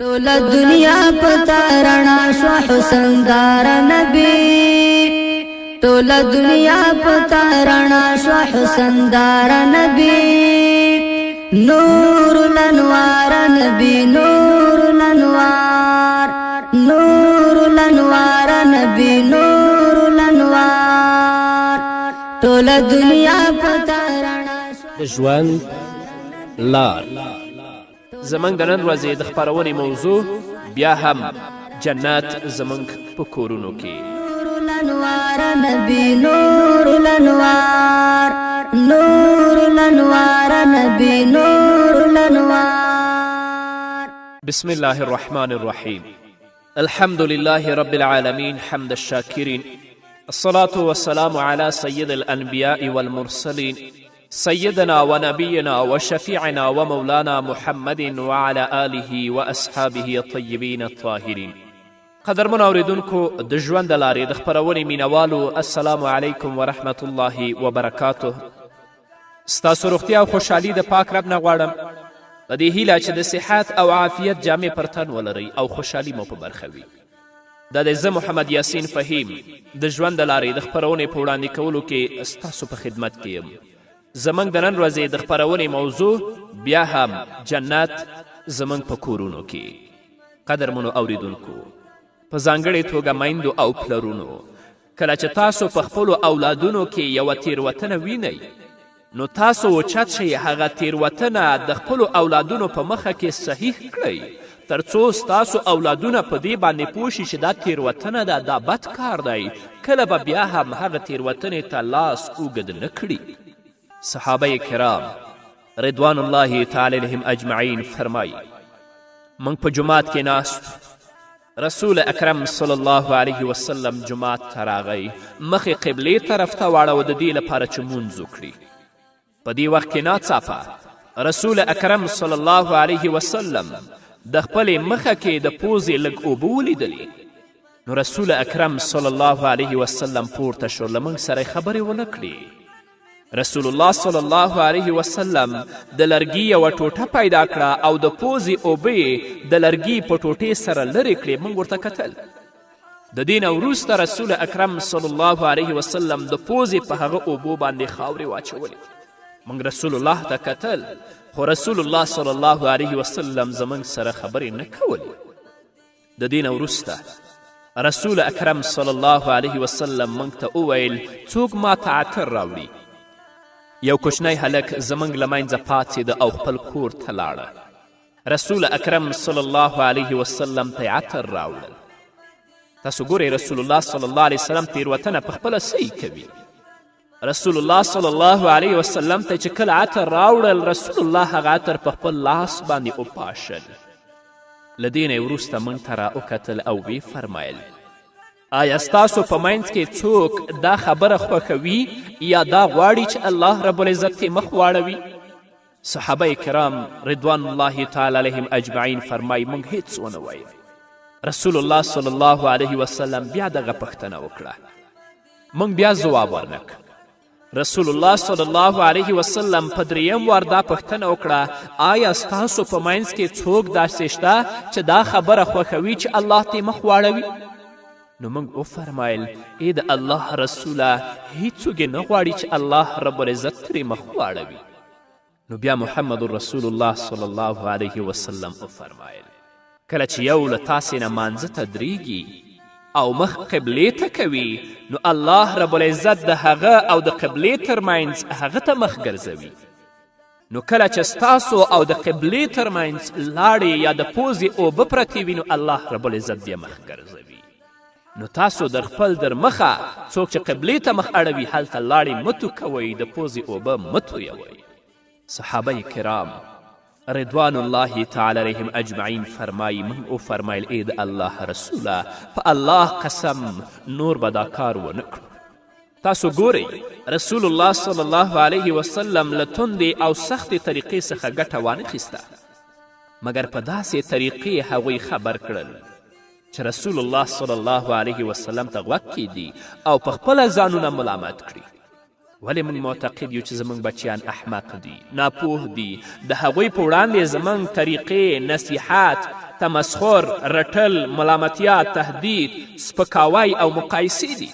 ټول دنیا پتا رڼا شو حسن دار نبی ټول دنیا پتا رڼا شو حسن دار نبی نور الانوار نبی نور الانوار نور الانوار نبی نور الانوار ټول دنیا پتا رڼا شو ژوند لار زمنګ د نن ورځې د خپرونې موضوع بیا هم جنت زمنګ په کورونو کې نور الانوار نبی نور الانوار نور الانوار نبی نور الانوار بسم الله الرحمن الرحيم الحمد لله رب العالمين حمد الشاكرين الصلاة والسلام على سيد الأنبياء والمرسلين سيدنا ونبينا وشفيعنا ومولانا محمد وعلى آله وأصحابه الطيبين الطاهرين قدرمن اوریدونکو د ژوند د لارې د خپرونې مینوالو السلام علیکم ورحمت الله وبرکاته ستاسو روغتیا او خوشحالي د پاک رب نه غواړم په دې هیله چې د صحت او عافیت جامې پر تن ولرئ او خوشحالي مو په برخه وي دا د زه محمد یاسین فهیم د ژوند د لارې د خپرونې په وړاندې کولو کې ستاسو په خدمت کې یم زمنګ د نن ورځې د خپرونې موضوع بیا هم جنت زمنګ په کورونو کې قدرمنو اوریدونکو په ځانګړې توګه میندو او پلرونو کله چې تاسو په خپلو اولادونو کې یوه تیروتنه وینئ نو تاسو اوچت شئ هغه تیروتنه د خپلو اولادونو په مخه کې صحیح کړئ تر څو ستاسو اولادونه په دې باندې پوه شي چې دا تیروتنه ده دا بد کار دی کله به بیا هم هغه تیروتنې ته لاس اوږد نه کړي صحابه کرام رضوان الله تعالی علیهم اجمعین فرمایی موږ په جماعت کې ناست رسول اکرم صلی الله علیه وسلم جماعت ته راغی مخې قبلې طرف ته واړوه د دې لپاره چې مونځ وکړي په دې وخت کې ناڅاپه رسول اکرم صلی الله علیه وسلم د خپلې مخه کې د پوزې لږ اوبه ولیدلې نو رسول اکرم صلی الله علیه وسلم پورته شو له موږ سره خبرې ونه کړې رسول الله صلی الله علیه وسلم د لرګي یوه ټوټه پیدا کړه او د پوزې اوبه یې د لرګي په ټوټې سره لرې کړې موږ ورته کتل د دې نه وروسته رسول اکرم صلی الله علیه وسلم د پوزې په هغه اوبو باندې خاورې واچولې موږ رسول الله ته کتل خو رسول الله صلی الله علیه وسلم زموږ سره خبرې نه کولې د دې نه وروسته رسول اکرم صلی الله علیه وسلم موږ ته وویل څوک ما ته عطر راوړي یو کوچنی هلک زموږ له منځه پاڅېده او خپل کور ته لاړه رسول اکرم صلی الله علیه وسلم ته عطر راوړل تاسو ګورئ رسول الله صلی الله علیه وسلم تیروتنه په خپله صحیح کوي رسول الله صلی الله علیه وسلم ته چې کله عطر راوړل رسول الله هغه عطر په خپل لاس باندې وپاشل له دې نه وروسته موږ ته را وکتل او ویې فرمایل آیا ستاسو په منځ کې څوک دا خبره خوښوي یا دا غواړي چې الله رب العزت یې مخ واړوي صحابه کرام رضوان الله تعالی علیهم اجمعین فرمایي موږ هیڅ ونه ویل رسول الله صلی الله علیه وسلم بیا دغه پوښتنه وکړه موږ بیا ځواب ورنک رسول الله صلی الله علیه وسلم په دریم وار دا پوښتنه وکړه آیا ستاسو په منځ کې څوک داسې شته چې دا خبره خوښوي چې الله ته مخ واړوي نو موږ وفرمایل ای د الله رسوله هیڅوک یې نه غواړي چې الله رب العزت ترې مخ واړوي نو بیا محمد رسول الله صلی الله علیه وسلم وفرمایل کله چې یو له تاسې نه مانځه ته درېږي او مخ قبلې ته کوي نو الله رب العزت د هغه او د قبلې ترمنځ هغه ته مخ ګرځوي نو کله چې ستاسو او د قبلې ترمنځ لاړې یا د پوزې اوبه پرتې وي نو الله رب العزت بیا مخ ګرځوي نو تاسو در خپل در مخه څوک چې قبلې ته مخ اړوي هلته لاړې مه توکوئ د پوزې اوبه مه تویوئ صحابه کرام رضوان الله تعالی علیهم اجمعین فرمایي موږ وفرمایل ای د الله رسوله په الله قسم نور به دا کار ونه کړو تاسو ګورئ رسول الله صلی الله علیه وسلم له تندې او سختې طریقې څخه ګټه وانخیسته مګر په داسې طریقې هغوی خبر کړل چې رسول الله صلی الله علیه وسلم ته غوږ کیږدي او په خپله ځانونه ملامت کړي ولې موږ معتقد یو چې زموږ بچیان احمق دي ناپوه دي د هغوی په وړاندې زموږ طریقې نصیحت تمسخر، رټل، ملامتیا، تهدید، سپکاوی او مقایسې دي.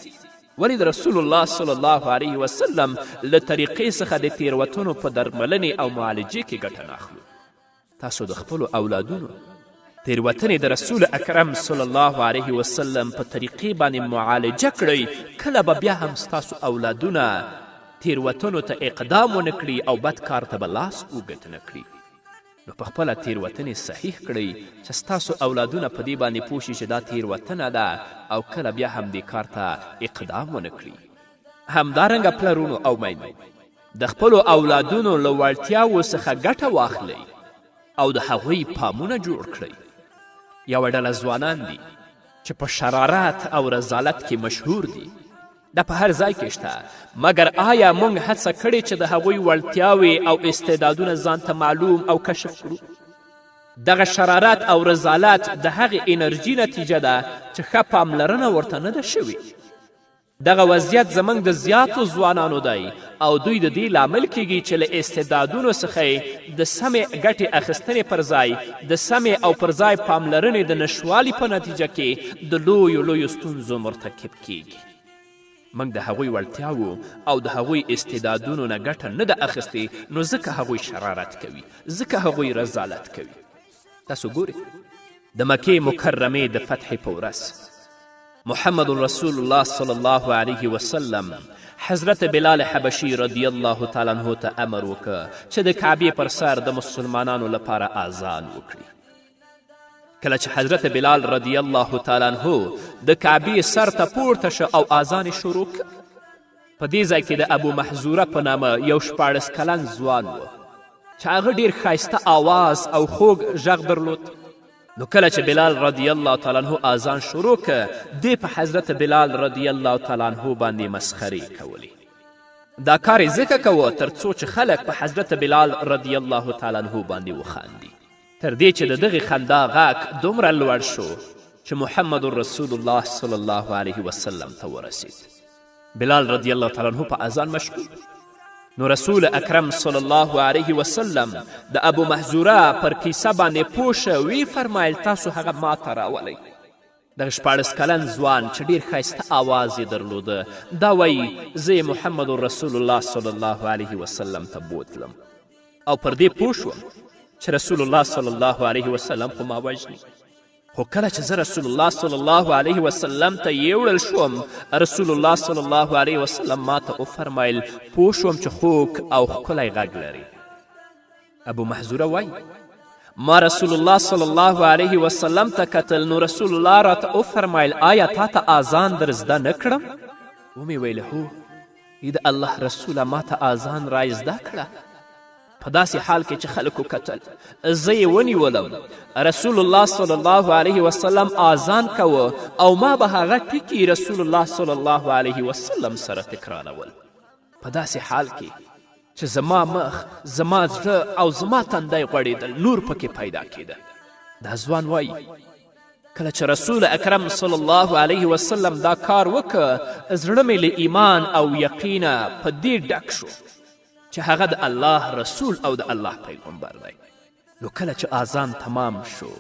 ولې د رسول الله صلی الله علیه وسلم له طریقې څخه د تیروتنو په درملنې او معالجې کې ګټه نه اخلو؟ تاسو د خپلو اولادونو تیروتنې د رسول اکرم صلی الله علیه وسلم په طریقې باندې معالجه کړئ، کله به بیا هم ستاسو اولادونه تیروتنو ته اقدام ونه کړي او بد کار ته به لاس اوږد نه کړي. نو په خپله تیروتنې صحیح کړئ چې ستاسو اولادونه په دې باندې پوه شي چې دا تیروتنه ده او کله بیا هم دې کار ته اقدام ونه کړي. همدارنګه پلرونو او میندو د خپلو اولادونو له وړتیاوو څخه ګټه واخلئ او د هغوی پامونه جوړ کړئ. یوه ډله ځوانان دي چې په شرارت او رذالت کې مشهور دي. دا په هر ځای کې شته، مګر آیا موږ هڅه کړې چې د هغوی وړتیاوې او استعدادونه ځان ته معلوم او کشف کړو؟ دغه شرارت او رذالت د هغې انرژي نتیجه ده چې ښه پاملرنه ورته نه ده شوې. دغه وضعیت زموږ د زیاتو ځوانانو دی او دوی د دې لامل کیږي چې له استعدادونو څخه د سمې ګټې اخیستنې پر ځای د سمې او پر ځای پاملرنې د نشوالي په نتیجه کې د لویو ستونزو مرتکب کیږي. موږ د هغوی وړتیاوو او د هغوی استعدادونو نه ګټه نه ده اخیستې، نو ځکه هغوی شرارت کوي، ځکه هغوی رذالت کوي. تاسو ګورئ د مکې مکرمې د فتحې په ورځ محمد رسول الله صلی الله علیه وسلم حضرت بلال حبشي رضی الله تعالی عنه ته امر وکړه چې د کعبې پر سر د مسلمانانو لپاره اذان وکړي. کله چې حضرت بلال رضی الله تعالی عنه د کعبې سر ته پورته شه او اذان یې شروع کړ، په دې ځای کې د ابو محذوره په نامه یو 14 کلن ځوان و چې هغه ډېر ښایسته آواز او خوږ غږ درلود. نو کله چې بلال رضی الله تعالی عنه اذان شروع کړ، دې په حضرت بلال رضی الله تعالی عنه باندې مسخرې کولې. دا کار یې ځکه کوه تر څو چې خلک په حضرت بلال رضی الله تعالی عنه باندې وخاندي، تر دې چې د دغې خندا غږ دومره لوړ شو چې محمد رسول الله صلی الله علیه وسلم ته ورسید. بلال رضی الله تعالی عنه په اذان مشغول. نو رسول اکرم صلی الله علیه وسلم د ابو محذوره پر کیسه باندې پوه شه، وی فرمایل تاسو هغه ما ته راولئ. دغه 14 کلن ځوان چې ډېر ښایسته آواز یې درلوده، دا وایي زه محمد رسول الله صلی الله علیه وسلم ته بوتلم او پر دې پوه شوم چې رسول الله صلی الله علیه وسلم خو ما وژني. خو کله چې زه رسول الله صلی الله علیه وسلم ته یوړل شوم، رسول الله صلی الله علیه وسلم ما ته وفرمایل پوه شوم چې خوږ او ښکلی غږ لري. ابو محذوره وایي ما رسول الله صلی الله علیه وسلم ته کتل، نو رسول الله راته وفرمایل آیا تا ته اذان در زده نه کړم؟ ومې ویل هو ای د الله رسوله ما ته اذان را زده کړه. په داسې حال کې چې خلکو کتل، زه یې ونیولم. رسول الله صلی الله علیه وسلم اذان کوه او ما به هغه ټکي رسول الله صلی الله علیه وسلم سره تکرارول، په داسې حال کې چې زما مخ، زما زړه او زما تندی غوړېدل، نور پکې پیدا کېده. دا ځوان وایي کله چې رسول اکرم صلی الله علیه وسلم دا کار وکړه، زړه مې له ایمان او یقینه په دې ډک شو چې هغه د الله رسول او د الله پیغمبر دی. نو کله چې اذان تمام شو،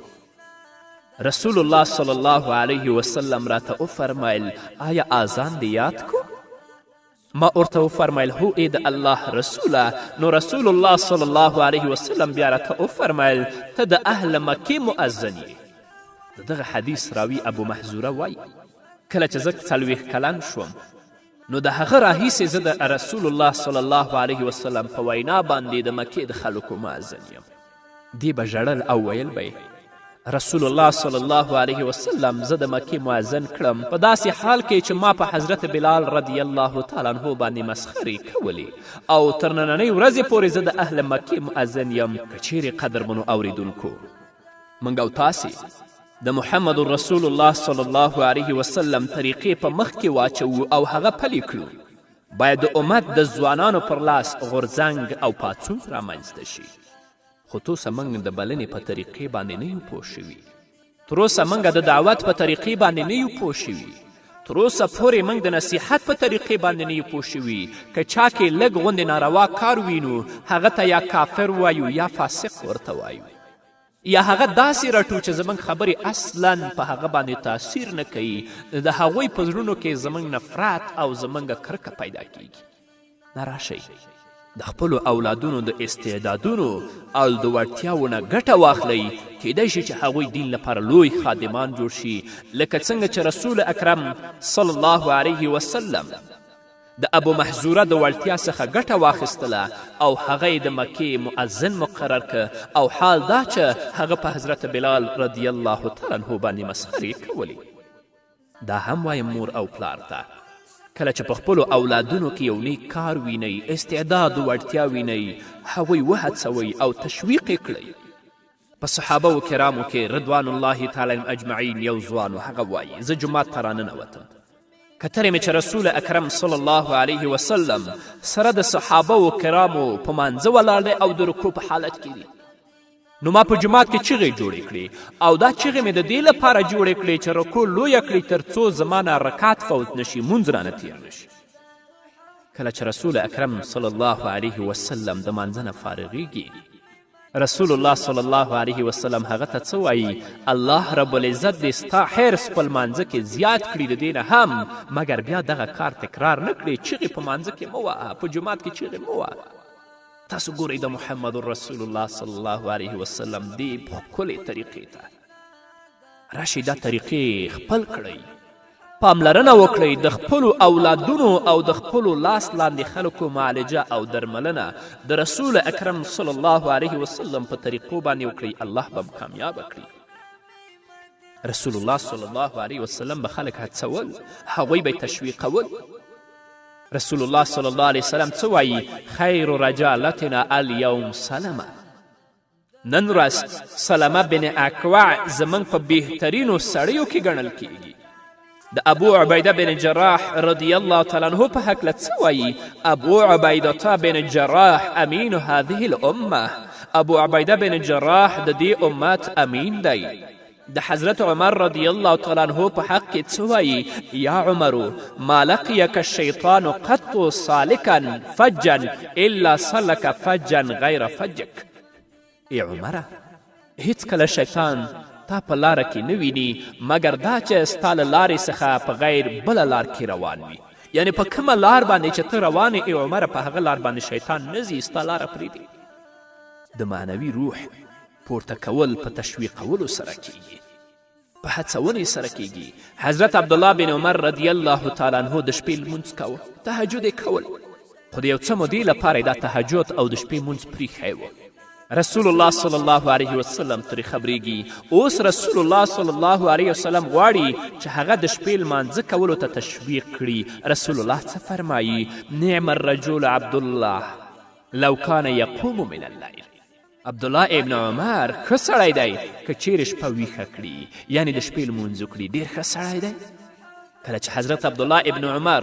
رسول الله صلی الله علیه وسلم راته وفرمایل آیا اذان دې یاد کو؟ ما ورته وفرمایل هو ای د الله رسوله. نو رسول الله صلی الله علیه وسلم بیا راته وفرمایل ته د اهل مکې مؤذن یې. د دغه حدیث راوي ابو محذوره وایي کله چې زه 40 کلن شوم، نو د هغه راهیسې زه د رسول الله صلی الله علیه وسلم په وینا باندې د مکې د خلکو مؤذن یم. دی به ژړل او ویل به رسول الله صلی الله علیه وسلم زه د مکې مؤذن کړم، په داسې حال کې چې ما په حضرت بلال رضی الله تعالی عنه باندې مسخرې کولې او تر نننۍ ورځې پورې زه د اهل مکې مؤذن یم. که چیرې قدرمنو اوریدونکو موږ او تاسې د محمد رسول الله صلی الله علیه وسلم طریقې په مخ کې واچوو او هغه پلي کړو، باید د امت د ځوانانو پر لاس غورځنګ او پاڅون رامنځته شي. خو توسه موږ د بلنې په طریقې باندې نه یو پوه شوي، تروسه موږ د دعوت په طریقې باندې نه یو پوه شوي، تروسه پورې موږ د نصیحت په طریقې باندې نه یو پوه شوي. که چا کې لږ غوندې ناروا کار وینو، هغه ته یا کافر وایو یا فاسق ورته وایو. یا هغه داسې رټو چې زموږ خبرې اصلا په هغه باندې تاثیر نه کوي، د هغوی په زړونو کې زموږ نفرت او زموږ کرکه پیدا کیږي. نه راشئ د خپلو اولادونو د استعدادونو او د وړتیاو نه ګټه واخلئ، کیدای شي چې هغوی دین لپاره لوی خادمان جوړ شي، لکه څنګه چې رسول اکرم صلی الله علیه وسلم د ابو محذوره د وړتیا څخه ګټه واخیستله او هغه یې د مکې مؤذن مقرر که، او حال دا چې هغه په حضرت بلال رضی الله تعالی عنه باندې مسخرې کولې. دا هم وایم مور او پلار ته، کله چې په خپلو اولادونو کې یو نیک کار وینئ، استعداد و وړتیا وینئ، هغوی وهڅوئ او تشویق یې کړئ. په صحابه و کرامو کې رضوان الله تعالی اجمعین یو ځوان و، هغه وایي زه جومات ته راننوتم، کترې مې چې رسول اکرم صلی الله علیه وسلم سره د صحابه و کرامو په مانځه ولاړ دی او د رکوع په حالت کې دي، نو ما په جومات کې چغې جوړې کړې او دا چغې مې د دې لپاره جوړې کړې چې رکوع لویه کړي تر څو زما نه رکات فوت نشي، مونځ رانه تیر نشي. کله چې رسول اکرم صلی الله علیه وسلم د مانځه نه فارغیږي، رسول الله صلی الله علیه وسلم هغه ته څه وایي؟ الله رب العزت دې ستا حرص په لمانځه کې زیات کړي، د دې نه هم مګر بیا دغه کار تکرار نه کړي، چغې په مانځه کې مه وهه، په جومات کې چغې مه وهه. تاسو ګورئ د محمد رسول الله صلی الله علیه وسلم دې ښکلې طریقې ته راشئ، دا طریقې خپل کړئ، پاملرنه وکړئ، د خپلو اولادونو او د خپلو لاس لاندې خلکو معالجه او درملنه د رسول اکرم صلی الله علیه وسلم په طریقو باندې وکړئ، الله به کامیابه کړي. رسول الله صلی الله علیه وسلم به خلک هڅول، هغوی به تشویقول. رسول الله صلی الله علیه وسلم څه وایي؟ خیر رجالتنا الیوم سلمه. نن ورځ سلمه بن اکوع زموږ په بهترینو سړیو کې ګڼل کیږي. د ابو عبیده بن جراح رضی الله تعالی عنه په هکله څه وایي؟ ابو عبیدة بن جراح امین هذه الامه. ابو عبیده بن جراح د دې امت امین دی. د حضرت عمر رضی الله تعالی عنه په حق کې څه وایي؟ یا عمرو ما لقیک الشیطان قط سالکا فجا الا سلک فجا غیر فجک. ای عمره، هیڅکله شیطان تا په لاره کې نه ویني مګر دا چې ستا له لارې څخه په غیر بله لار کې روان وي. یعنی په کومه لار باندې چې ته روان ای عمره، په هغه لار باندې شیطان نه ځي، ستا لاره پرېږدي. د معنوي روح پورته کول په تشویقولو سره کیږي، په هڅونې سره کیږي. حضرت عبدالله بن عمر رضی الله تعالی عنه د شپې لمونځ کوه، تهجد یې کول، خو د یو څه مودې لپاره دا تهجد او د شپې مونځ پریښی و. رسول الله صلی الله علیه وسلم ترې خبریږي. اوس رسول الله صلی الله علیه وسلم غواړي چې هغه د شپې لمانځه کولو ته تشویق کړي. رسول الله څه فرمایي؟ نعم الرجل عبدالله لو کان یقوم من الليل. عبدالله ابن عمر ښه سړی دی که چیرې شپه ویښه کړي، یعنی د شپې لمونځ وکړي، ډېر ښه سړی دی. کله چې حضرت عبدالله ابن عمر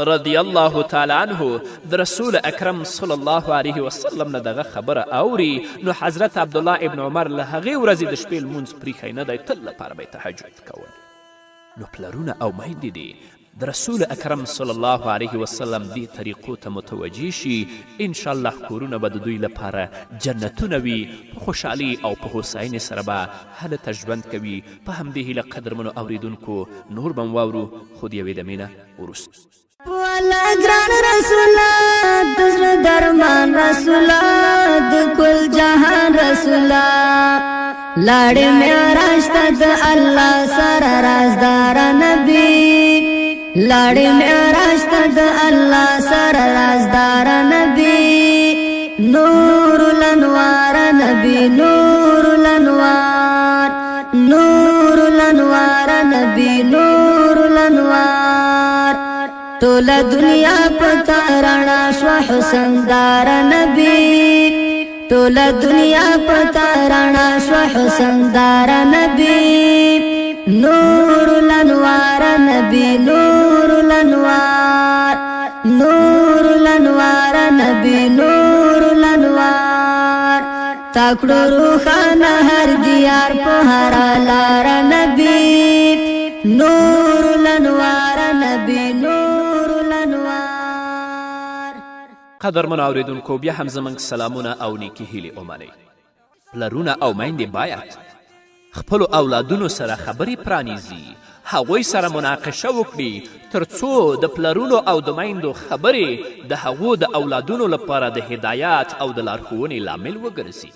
رضی الله تعالی عنه د رسول اکرم صلی الله علیه وسلم نه دغه خبره اوري، نو حضرت عبدالله ابن عمر له هغې ورځې د شپې لمونځ پریښی نه دی، تل لپاره به یې تهجد کول. نو پلرونه او میندې دې د رسول اکرم صلی الله علیه وسلم دې طریقو ته متوجه شي. انشاءالله کورونه به د دوی لپاره جنتونه وي، په خوشحالي او په هوساینې سره به هلته ژوند کوي. په همدې هیله قدرمنو اوریدونکو نور به واورو، خو د یوې دمې نه وروسته. والله ګران رسوله، د زړه درمان رسوله، د کل جهان رسوله، لاړې معراج ته د الله سره رازدار نبی، لاړې معراج ته د الله سره رازدار نبی، نور الانوار نبی، نور الانوار، نور الانوار نبی، نور الانوار. ټول دنیا پتا رڼا شو حسن دار نبی، ټول دنیا پتا رڼا شو حسن دار نبی، نور الانوار نبی، نور الانوار، نور الانوار نبی، نور الانوار. تاکړو روخانه هر دیار په هر لار نبی، نور الانوار نبی، نور الانوار. قدرمنو اوریدونکو، بیا هم زموږ سلامونه او نیکې هیلې ومنئ. پلرونه او میندې باید خپلو اولادونو سره خبرې پرانیزي، هغوی سره مناقشه وکړي تر څو د پلرونو او د میندو خبرې د هغو د اولادونو لپاره د هدایت او د لارښوونې لامل وګرځي.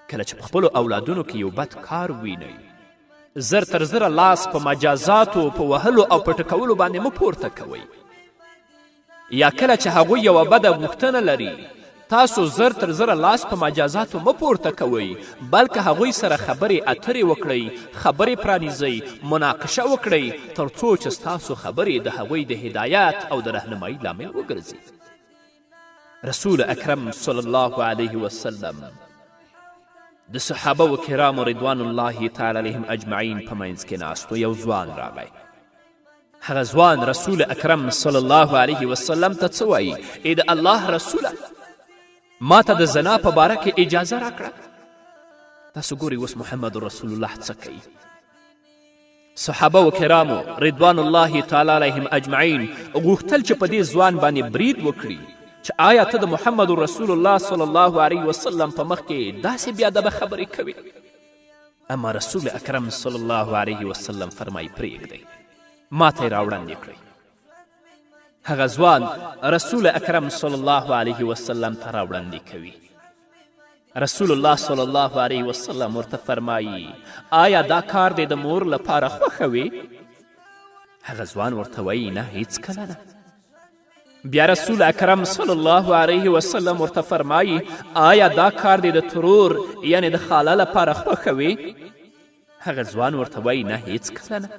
کله چې په خپلو اولادونو کې یو بد کار وینئ، زر تر زره لاس په مجازاتو په وهلو او په ټکولو باندې مه پورته کوئ. یا کله چې هغوی یوه بده غوښتنه لري، تاسو زر تر زره لاس په مجازاتو مه پورته کوئ، بلکې هغوی سره خبرې اترې وکړئ، خبرې پرانیزئ، مناقشه وکړئ تر څو چې ستاسو خبرې د هغوی د هدایت او د رهنمایي لامل وګرځي. رسول اکرم صلی الله علیه وسلم د صحابه و کرامو رضوان الله تعالی علیهم اجمعین په منځ کې ناست و. یو ځوان راغی. هغه ځوان رسول اکرم صلی الله علیه وسلم ته څه وایي؟ ای د الله رسوله، ما ته د زنا په باره کې اجازه راکړه. تاسو ګورئ اوس محمد رسول الله څه کوي. صحابه و کرامو رضوان الله تعالی علیهم اجمعین غوښتل چې په دې ځوان باندې برید وکړي چې آیا ته د محمد رسول الله صلی الله علیه وسلم په مخ کې داسې بیادبه خبرې کوي؟ اما رسول اکرم صلی الله علیه وسلم فرمایي پرېږدئ، ما ته یې راوړاندې کړئ. هغه ځوان رسول اکرم صلی الله علیه وسلم ته راوړاندې کوي. رسول الله صلی الله علیه وسلم ورته فرمایي آیا دا کار دې د مور لپاره خوښوي؟ هغه ځوان ورته وایي نه، هیڅکله نه. بیا رسول اکرم صلی الله علیه وسلم ورته فرمایي آیا دا کار دې د ترور یعنی د خاله لپاره خوښوي؟ هغه ځوان ورته وایي نه، هیڅکله نه.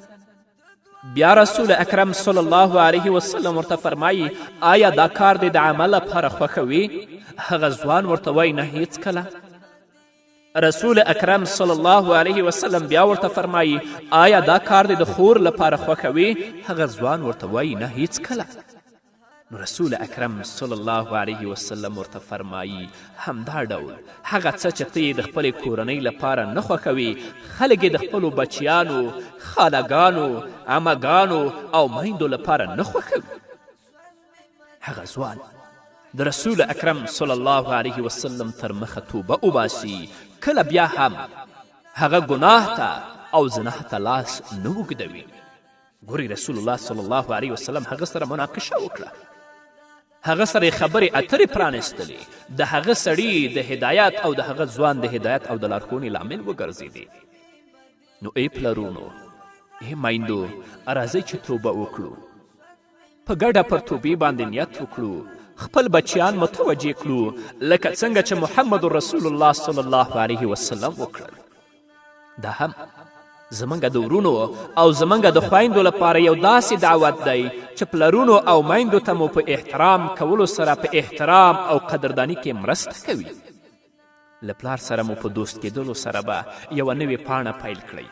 بیا رسول اکرم صلی الله علیه وسلم ورته فرمایي آیا دا کار دې د عمل لپاره خوښوي؟ هغه ځوان ورته وایي نه، هیڅکله. رسول اکرم صلی الله علیه وسلم بیا ورته فرمایي آیا دا کار دې د خور لپاره خوښوي؟ هغه ځوان ورته وایي نه، هیڅکله. نو رسول اکرم صلی الله علیه وسلم ورته فرمایي همدا ډول هغه څه چې ته یې د خپلې کورنۍ لپاره نه خوښوي، خلک یې د خپلو بچیانو، خالهګانو، عمهګانو او میندو لپاره نه خوښوي. هغه ځوان د رسول اکرم صلی الله علیه وسلم تر مخه توبه وباسي، کله بیا هم هغه ګناه ته او زناه ته لاس نه اوږدوي. ګورئ رسول الله صلی الله علیه وسلم هغه سره مناقشه وکړه، هغه سره خبرې اترې پرانستلې، د هغه سړي د هدایت او د هغه ځوان د هدایت او د لارښوونې لامل وګرځېدې. نو ای پلرونو، ای میندو، راځئ چې توبه وکړو، په ګډه پر توبې باندې نیت وکړو، خپل بچیان متوجه کړو لکه څنګه چې محمد رسول الله صلی الله علیه وسلم وکړل. دا هم زمونږ د ورونو او زمونږ د خویندو لپاره یو داسې دعوت دی چې پلرونو او میندو ته مو په احترام کولو سره په احترام او قدردانی کې مرسته کوي. له پلار سره مو په دوست کېدلو سره به یوه نوې پاڼه پیل کړئ.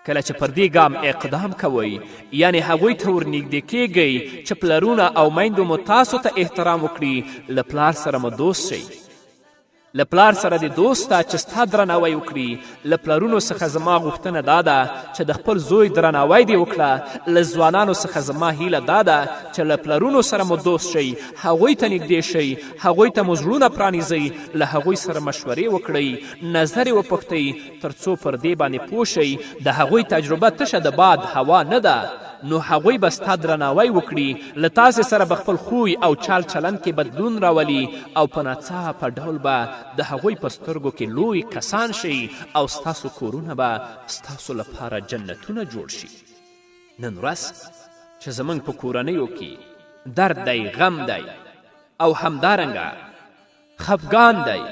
کله چې پر دې ګام اقدام کوئ، یعنی هغوی ته ورنږدې کیږئ چې پلرونه او میندو مو تاسو ته احترام وکړي، له پلار سره مو دوست شئ. له پلار سره د دوست ته چې ستا درناوی وکړي. له پلرونو څخه زما غوښتنه دا ده چې د خپل زوی درناوی دې وکړه. له ځوانانو څخه زما هیله دا ده چې له پلرونو سره مو دوست شئ، هغوی ته نږدې شئ، هغوی ته مو زړونه پرانیزئ، له هغوی سره مشورې وکړئ، نظر یې وپوښتئ تر څو پر دې باندې پوه شئ د هغوی تجربه تشه د باد هوا نه ده، نو هغوی به ستا درناوی وکړي، له تاسې سره به خپل خوی او چال چلند کې بدلون راولي او په ناڅاپه ډول به د هغوی په سترګو کې لوی کسان شي او ستاسو کورونه به ستاسو لپاره جنتونه جوړ شي. نن ورځ چې زموږ په کورنیو کې درد دی، غم دی او همدارنګه خفګان دی،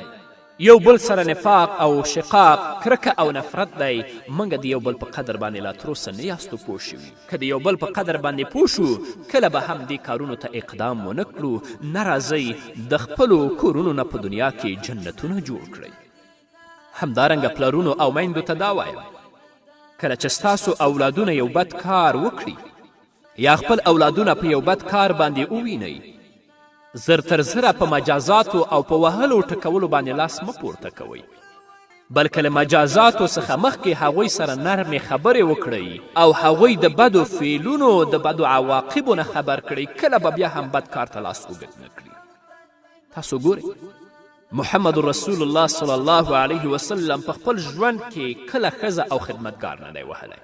یو بل سره نفاق او شقاق، کرکه او نفرت دی، موږ د یو بل په قدر باندې لا تروسه نه یاستو پوه شوي. که د یو بل په قدر باندې پوه شو، کله به هم دې کارونو ته اقدام ونه کړو. نه راځئ د خپلو کورونو نه په دنیا کې جنتونه جوړ کړئ. همدارنګه پلرونو او میندو ته دا وایم، کله چې ستاسو اولادونه یو بد کار وکړي یا خپل اولادونه په یو بد کار باندې ووینئ، زر تر زره په مجازاتو او په وهلو ټکولو باندې لاس مه پورته کوئ، بلکې له مجازاتو څخه مخکې هغوی سره نرمې خبرې وکړئ او هغوی د بدو فعلونو د بدو عواقبو نه خبر کړئ. کله به بیا هم بد کار ته لاس اوږد نه کړي. تاسو ګورئ محمد رسول الله صلی الله علیه وسلم په خپل ژوند کې کله ښځه او خدمتګار نه دی وهلی.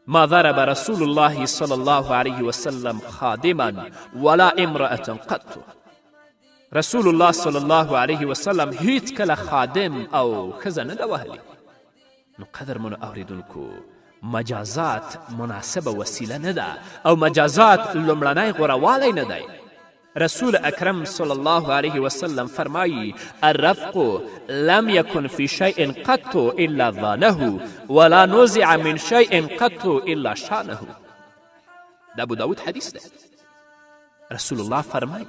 ما ضرب رسول الله صلی الله علیه وسلم خادما ولا امرأة قط. رسول الله صلی الله علیه وسلم هیڅ کله خادم او ښځه نه ده وهلی. نو قدرمنو اوریدونکو، مجازات مناسبه وسیله نه ده او مجازات لومړنی غوروالی نه دی. رسول اکرم صلی الله علیه وسلم فرمایی الرفق لم یکن فی شیء قط الا ضانه ولا نزع من شیء قط الا شانه. د ابو داود حدیث ده. رسول الله فرمایی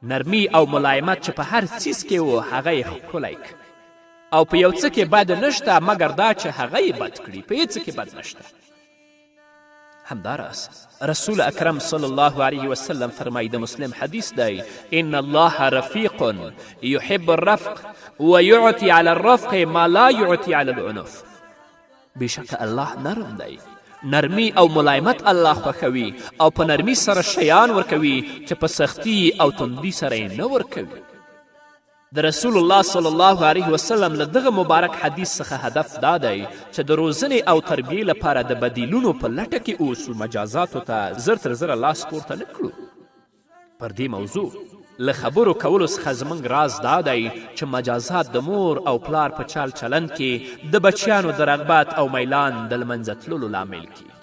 نرمی او ملایمت چې په هر څیز کې و هغه یې ښکلی او په یو څه کې بد نشته مګر دا چې هغه یې بد کړي، په هیڅ کې بد نشته. همداراز رسول اکرم صلی الله علیه وسلم فرمایی د مسلم حدیث دی ان الله رفیق یحب الرفق ویعطی علی الرفق ما لا یعطی علی العنف. بېشکه الله نرم دی، نرمی او ملایمت الله خوښوي او په نرمی سره شیان ورکوي چې په سختی او تندي سره یې نه ورکوي. د رسول الله صلی الله علیه وسلم له دغه مبارک حدیث څخه هدف دا دی چې د روزنې او تربیې لپاره د بدیلونو په لټه کې اوسو، مجازاتو ته زر تر زره لاس پورته نه کړو. پر دې موضوع له خبرو کولو څخه زموږ راز دا دی چې مجازات د مور او پلار په چال چلند کې د بچیانو د رغبت او میلان د له منځه تللو لامل کیږي.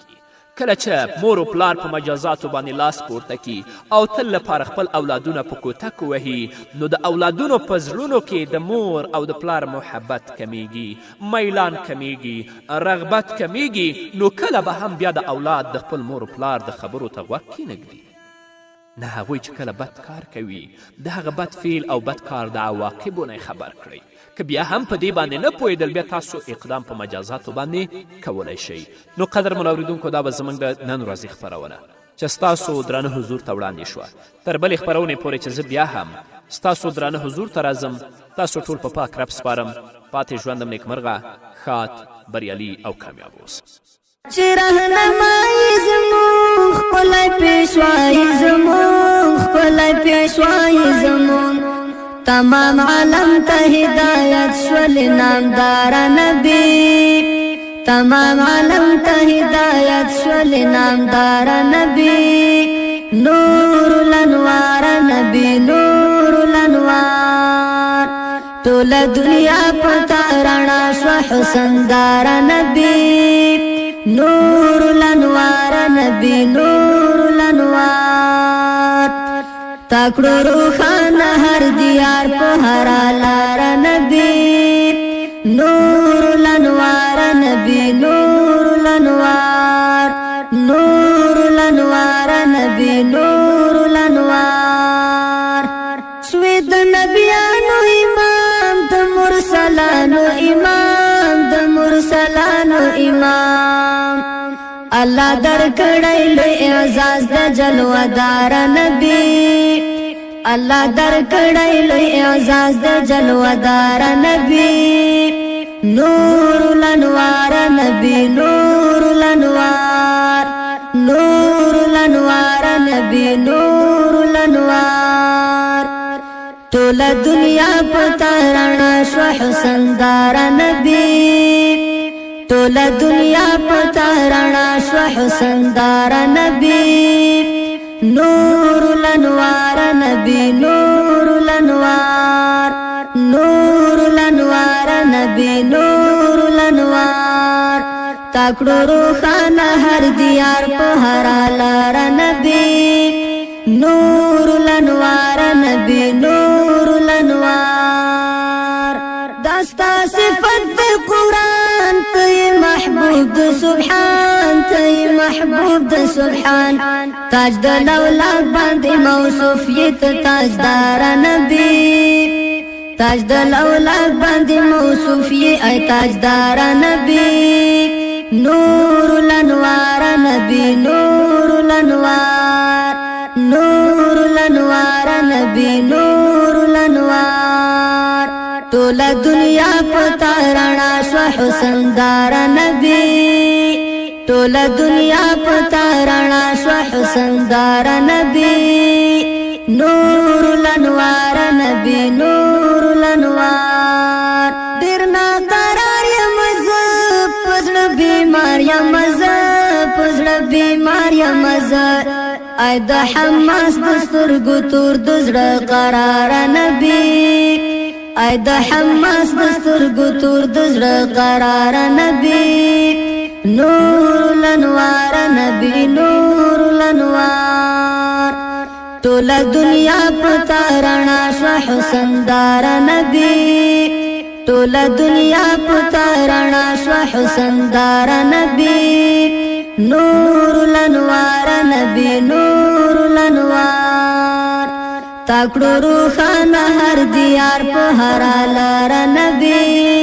کله چې مور و پلار په مجازاتو باندې لاس پورته کی او تل لپاره خپل اولادونه په کوتک وهي، نو د اولادونو په زړونو کې د مور او د پلار محبت کمیږي، میلان کمیږي، رغبت کمیږي. نو کله به هم بیا د اولاد د خپل مور و پلار د خبرو ته غوږ کینږدي. نه هغوی چې کله بد کار کوي د هغه بد فعل او بد کار د عواقبو نه خبر کړئ. که بیا هم په دې باندې نه پوهېدل بیا تاسو اقدام په مجازاتو باندې کولی شئ. نو قدرمنو اورېدونکو، دا به زموږ د نن ورځې خپرونه چې ستاسو درانه حضور ته وړاندې شوه. تر بلې خپرونې پورې چې زه بیا هم ستاسو درانه حضور ته راځم، تاسو ټول په پاک رب سپارم. پاتې ژوندم نیکمرغه، ښاد، بریالي او کامیاب اوسه. چې رهنمایي زموږ ښکلی پیشوایي زموږ ښکلی پیشوایي زموږ تمام عالم ته هدایت شول نامدار نبی. تمام عالم ته هدایت شول نامدار نبی. نور الانوار نبی نور الانوار. ټول دنیا پتا رڼا شوه حسن دار نبی. نور الانوار نبی نور الانوار. تکړو روښانه هر دیار په هر لار نبی. نور الانوار نبی نور الانوار. نور الانوار نبی نور الانوار. سوی د نبیانو امام د مرسلانو امام د مرسلانو امام. الله درکړی لوی اعزاز د جلوه دار نبی. الله درکړی لوی اعزاز د جلوه دار نبی. نور الانوار نبی نور الانوار. نور الانوار نبی نور الانوار. ټول دنیا پتا رڼا شوه حسن دار نبی. ټول دنیا پتا رڼا شوه حسن دار نبی. نور الانوار نبی نور الانوار. نور الانوار نبی نور الانوار. تکړو روښانه هر دیار په هر لار نبی. نور الانوار نبی نور الانوار. داستا صفت د قرآن ته محبوب د سبحان ته محبوب د سبحان. تاج د لولاک باندې موصوف یې ته تاجدار نبی. تاج د لولاک باندې موصوف یې ای تاجدار نبی. نور الانوار نبی نور الانوار. نور الانوار نبی نور الانوار. ټول دنیا پتا رڼا شوه حسن دار نبی. ټول دنیا پتا رڼا شوه حسن دار نبی. نور الانوار نبی نور لنوار ډیر ناقرار یم زه پزړه بیمار یم زه پزړه بیمار یم زه ای د حماس د سترګو تور د زړه قرار نبی ای د حماس د سترګو تور د زړه قرار نبی نور لنوار نبی نور لنوار ټول دنیا پتا رڼا شو حسن دار نبی ټول دنیا پتا رڼا شو حسن دار نبی نور لنوار نبی نور لنوار تاکړو روخانه هر دیار په هر لار نبی